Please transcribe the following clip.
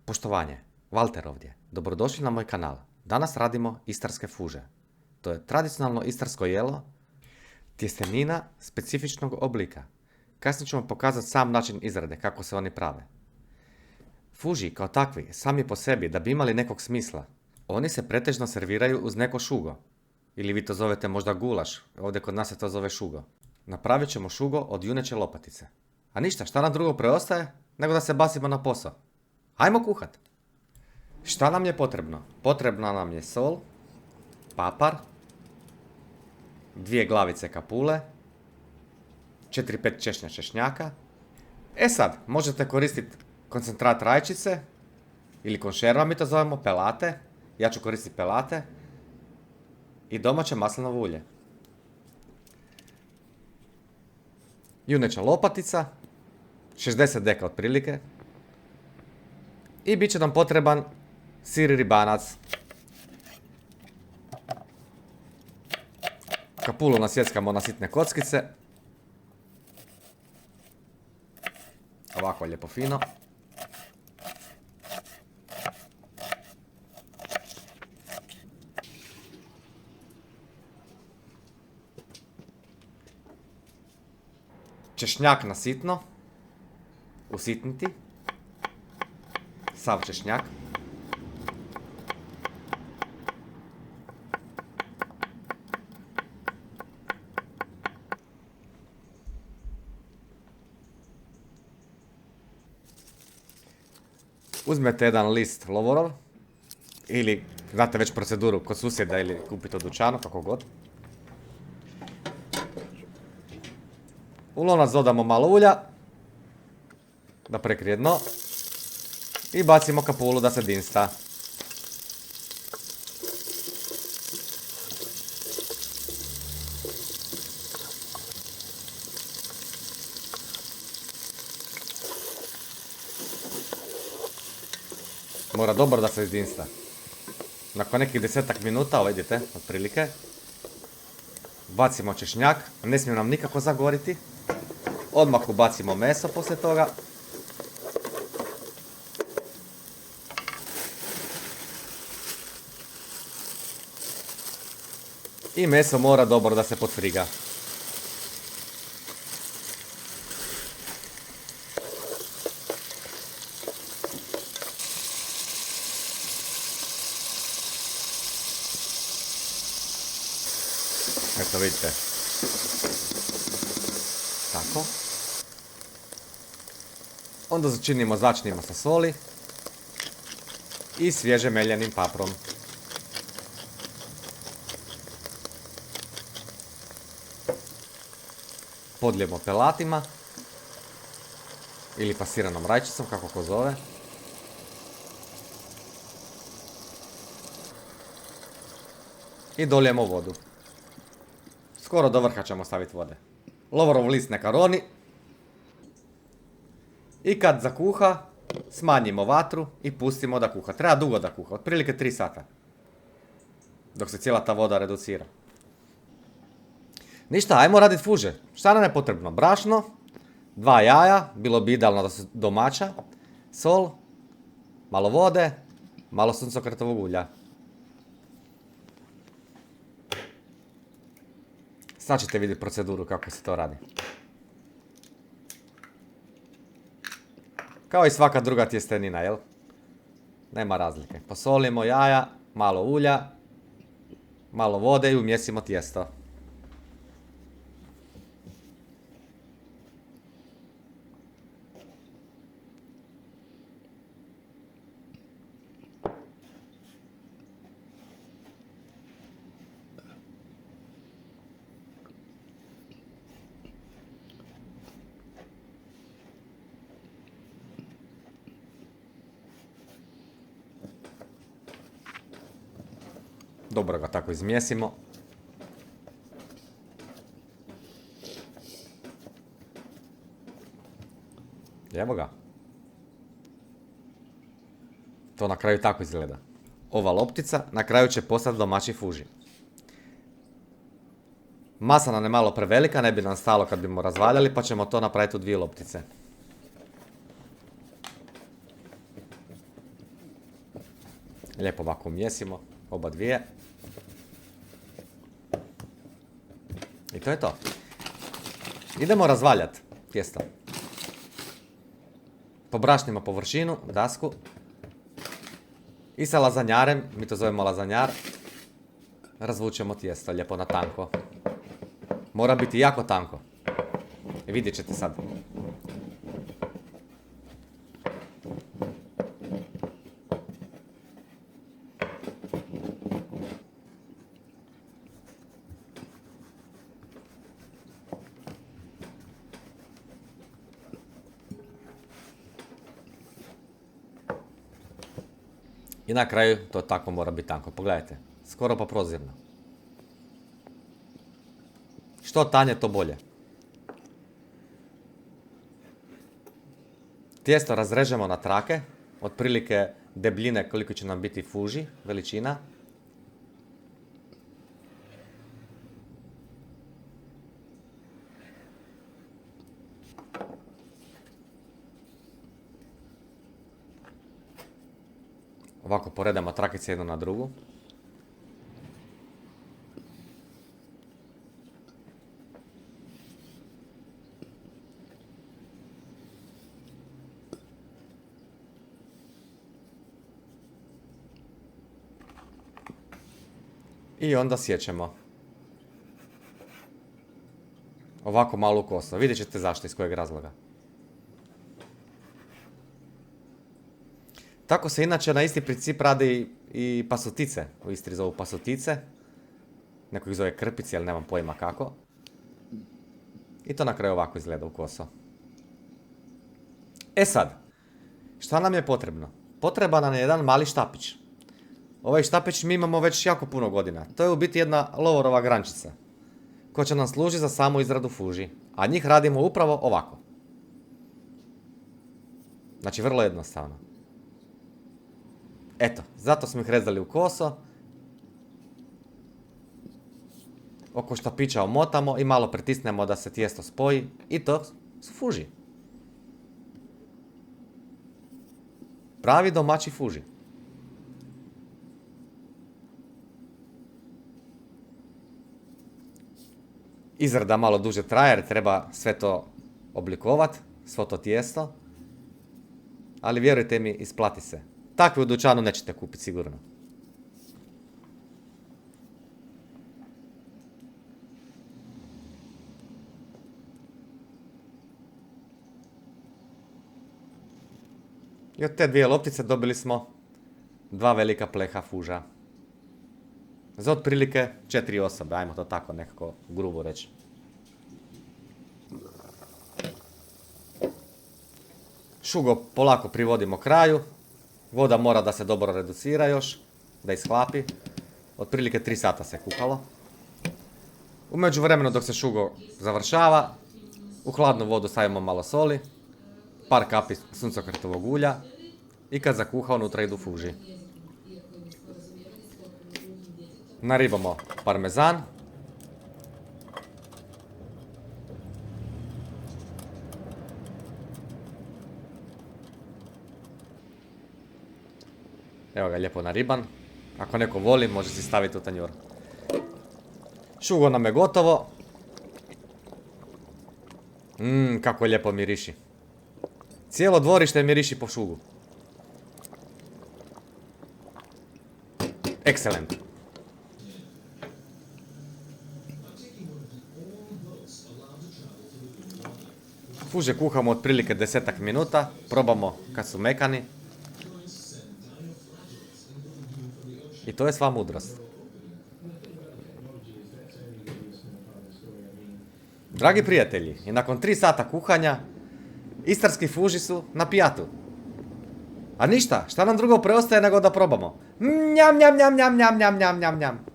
Poštovanje, Valter ovdje. Dobrodošli na moj kanal. Danas radimo istarske fuže. To je tradicionalno istarsko jelo, tjestenina specifičnog oblika. Kasnije ću vam pokazati sam način izrade, kako se oni prave. Fuži kao takvi, sami po sebi, da bi imali nekog smisla, oni se pretežno serviraju uz neko šugo. Ili vi to zovete možda gulaš, ovdje kod nas se to zove šugo. Napravit ćemo šugo od juneće lopatice. A ništa, šta nam drugo preostaje, nego da se basimo na posao. Ajmo kuhat! Šta nam je potrebno? Potrebna nam je sol, papar, 2 glavice kapule, 4-5 češnja češnjaka. E sad, možete koristiti koncentrat rajčice, ili konšerva mi to zovemo, pelate. Ja ću koristiti pelate. I domaće maslinovo ulje. Juneća lopatica, 60 deka otprilike. I bit će nam potreban sir i ribanac. Kapulu nasjeckamo na sitne kockice. Ovako lijepo fino. Češnjak na sitno. Usitniti. Sav češnjak. Uzmete jedan list lovorov, ili znate već proceduru kod susjeda ili kupite u dućanu, kako god. U lonac dodamo malo ulja, da prekrije dno, i bacimo kapulu da se dinsta. Mora dobro da se izdinsta. Nakon nekih 10 minuta, vidite, otprilike, bacimo češnjak, ne smije nam nikako zagoriti. Odmah ubacimo meso poslije toga. I meso mora dobro da se potfriga. Eto vidite. Tako. Onda začinimo začinima sa soli i svježe meljenim paprom. Podlijemo pelatima ili pasiranom rajčicom, kako ko zove. I dolijemo vodu. Skoro do vrha ćemo staviti vode. Lovorov list neka roni. I kad zakuha, smanjimo vatru i pustimo da kuha. Treba dugo da kuha, otprilike 3 sata. Dok se cijela ta voda reducira. Ništa, ajmo raditi fuže. Šta nam je potrebno? Brašno, 2 jaja, bilo bi idealno da su domaća, sol, malo vode, malo suncokretovog ulja. Sad ćete vidjeti proceduru kako se to radi. Kao i svaka druga tjestenina, jel? Nema razlike. Posolimo jaja, malo ulja, malo vode i umjesimo tijesto. Dobro ga tako izmjesimo. Evo ga. To na kraju tako izgleda. Ova loptica na kraju će postati domaći fuži. Masa nam je malo prevelika, ne bi nam stalo kad bimo razvaljali, pa ćemo to napraviti u 2 loptice. Lijepo ovako umjesimo, oba dvije. I to je to. Idemo razvaljati tijesto. Pobrašnimo površinu, dasku. I sa lazanjarem, mi to zovemo lazanjar, razvučemo tijesto lijepo na tanko. Mora biti jako tanko. I vidjet ćete sad. I na kraju to tako mora biti tanko. Pogledajte, skoro pa prozirno. Što tanje, to bolje. Tijesto razrežemo na trake, otprilike debljine koliko će nam biti fuži, veličina. Ovako poredamo trakice jednu na drugu. I onda sjećemo. Ovako malu kosu. Vidjet ćete zašto, iz kojeg razloga. Tako se inače na isti princip radi i pasutice. U Istri zovu pasutice. Neko ih zove krpici, ali nemam pojma kako. I to na kraju ovako izgleda u koso. E sad, šta nam je potrebno? Potreban nam je jedan mali štapić. Ovaj štapić mi imamo već jako puno godina. To je u biti jedna lovorova grančica, koja će nam služiti za samu izradu fuži. A njih radimo upravo ovako. Znači vrlo jednostavno. Eto, zato smo ih rezali u koso. Oko štapića omotamo i malo pritisnemo da se tijesto spoji. I to su fuži. Pravi domaći fuži. Izrada malo duže traje jer treba sve to oblikovati, svo to tijesto. Ali vjerujte mi, isplati se. Takve u dućanu nećete kupiti sigurno. I od te dvije loptice dobili smo 2 velika pleha fuža. Za otprilike 4 osobe, ajmo to tako nekako grubo reći. Šugo polako privodimo kraju. Voda mora da se dobro reducira još, da ishlapi. Otprilike 3 sata se kuhalo. U međuvremenu dok se šugo završava, u hladnu vodu stavimo malo soli, par kapi suncokretovog ulja i kad zakuha unutra idu fuži. Naribamo parmezan. Evo ga lijepo nariban. Ako neko voli, može si staviti u tanjur. Šugo nam je gotovo. Kako lijepo miriši. Cijelo dvorište miriši po šugu. Excelent. Fuže kuhamo otprilike 10 minuta. Probamo kad su mekani. I to je sva mudrost. Dragi prijatelji, i nakon 3 sata kuhanja, istarski fuži su na pijatu. A ništa, šta nam drugo preostaje nego da probamo? Njam, njam, njam, njam, njam, njam, njam, njam.